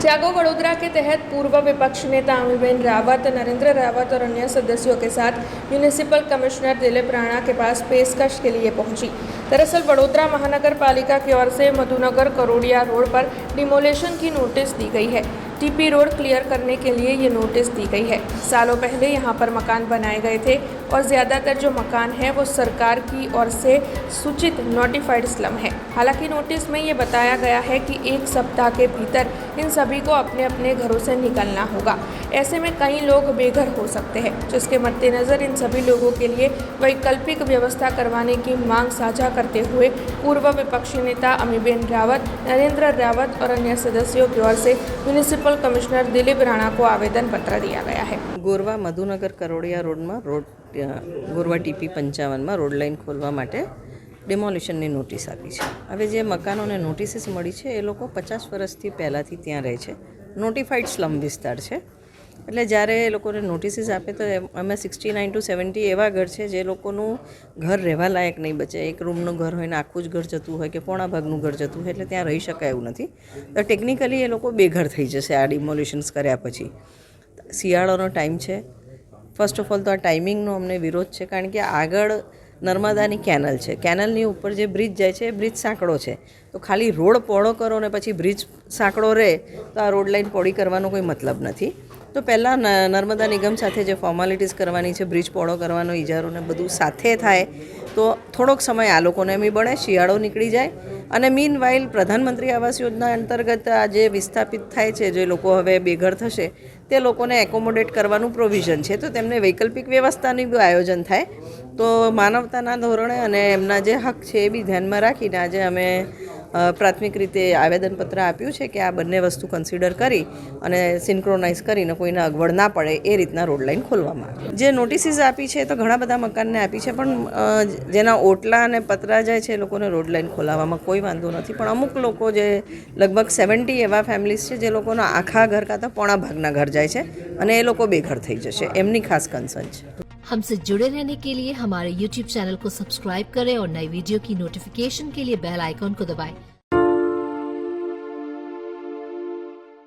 जागो वडोदरा के तहत पूर्व विपक्ष नेता अमीबेन रावत, नरेंद्र रावत और अन्य सदस्यों के साथ म्यूनिसिपल कमिश्नर दिलीप राणा के पास पेशकश के लिए पहुंची। दरअसल वडोदरा महानगर पालिका की ओर से मधुनगर करोड़िया रोड पर डिमोलेशन की नोटिस दी गई है। टीपी रोड क्लियर करने के लिए ये नोटिस दी गई है। सालों पहले यहाँ पर मकान बनाए गए थे और ज़्यादातर जो मकान है वो सरकार की ओर से सूचित नोटिफाइड स्लम है। हालांकि नोटिस में ये बताया गया है कि 1 सप्ताह के भीतर इन सभी को अपने अपने घरों से निकलना होगा। ऐसे में कई लोग बेघर हो सकते हैं, जिसके मद्देनज़र इन सभी लोगों के लिए वैकल्पिक व्यवस्था करवाने की मांग साझा करते हुए पूर्व विपक्षी नेता अमीबेन रावत, नरेंद्र रावत और अन्य सदस्यों की ओर से म्यूनिसिपल कमिश्नर दिलीप राणा को आवेदन पत्र दिया गया है। ગોરવા મધુનગર કરોડિયા રોડમાં ગોરવા ટીપી 55માં રોડ લાઇન ખોલવા માટે ડિમોલિશનની નોટિસ આપી છે. હવે જે મકાનોને નોટિસીસ મળી છે એ લોકો 50 વર્ષથી પહેલાંથી ત્યાં રહે છે. નોટિફાઈડ સ્લમ વિસ્તાર છે, એટલે જ્યારે એ લોકોને નોટિસીસ આપે તો અમે 69 to 70 એવા ઘર છે જે લોકોનું ઘર રહેવા લાયક નહીં બચે. એક રૂમનું ઘર હોય ને આખું જ ઘર જતું હોય કે પોણા ભાગનું ઘર જતું હોય, એટલે ત્યાં રહી શકાય એવું નથી. તો ટેકનિકલી એ લોકો બેઘર થઈ જશે આ ડિમોલિશન્સ કર્યા પછી. શિયાળાનો ટાઈમ છે. ફર્સ્ટ ઓફ ઓલ તો આ ટાઈમિંગનો અમને વિરોધ છે, કારણ કે આગળ નર્મદાની કેનલ છે. કેનલની ઉપર જે બ્રિજ જાય છે એ બ્રિજ સાંકડો છે. તો ખાલી રોડ પહોળો કરો ને પછી બ્રિજ સાંકડો રહે તો આ રોડ લાઇન પહોળી કરવાનો કોઈ મતલબ નથી. તો પહેલાં નર્મદા નિગમ સાથે જે ફોર્માલિટીઝ કરવાની છે, બ્રિજ પહોળો કરવાનો ઇજારો ને બધું સાથે થાય તો થોડોક સમય આ લોકોને બી બળે, શિયાળો નીકળી જાય. અને મીન વાઇલ પ્રધાનમંત્રી આવાસ યોજના અંતર્ગત આ જે વિસ્થાપિત થાય છે, જે લોકો હવે બેઘર થશે તે લોકોને એકોમોડેટ કરવાનું પ્રોવિઝન છે. તો તેમને વૈકલ્પિક વ્યવસ્થાનું બી આયોજન થાય. તો માનવતાના ધોરણે અને એમના જે હક છે એ બી ધ્યાનમાં રાખીને આજે અમે પ્રાથમિક રીતે આવેદનપત્ર આપ્યું છે કે આ બંને વસ્તુ કન્સિડર કરી અને સિન્ક્રોનાઇઝ કરીને કોઈને અગવડ ના પડે એ રીતના રોડ લાઇન ખોલવામાં આવે. જે નોટિસીસ આપી છે તો ઘણા બધા મકાનને આપી છે, પણ જેના ઓટલા અને પતરા જાય છે એ લોકોને રોડ લાઇન ખોલાવવામાં કોઈ વાંધો નથી. પણ અમુક લોકો જે લગભગ 70 એવા ફેમિલીઝ છે જે લોકોના આખા ઘર કાં તો પોણા ભાગના ઘર જાય છે અને એ લોકો બેઘર થઈ જશે, એમની ખાસ કન્સર્ન છે. हमसे जुड़े रहने के लिए हमारे YouTube चैनल को सब्सक्राइब करें और नई वीडियो की नोटिफिकेशन के लिए बेल आइकॉन को दबाएं।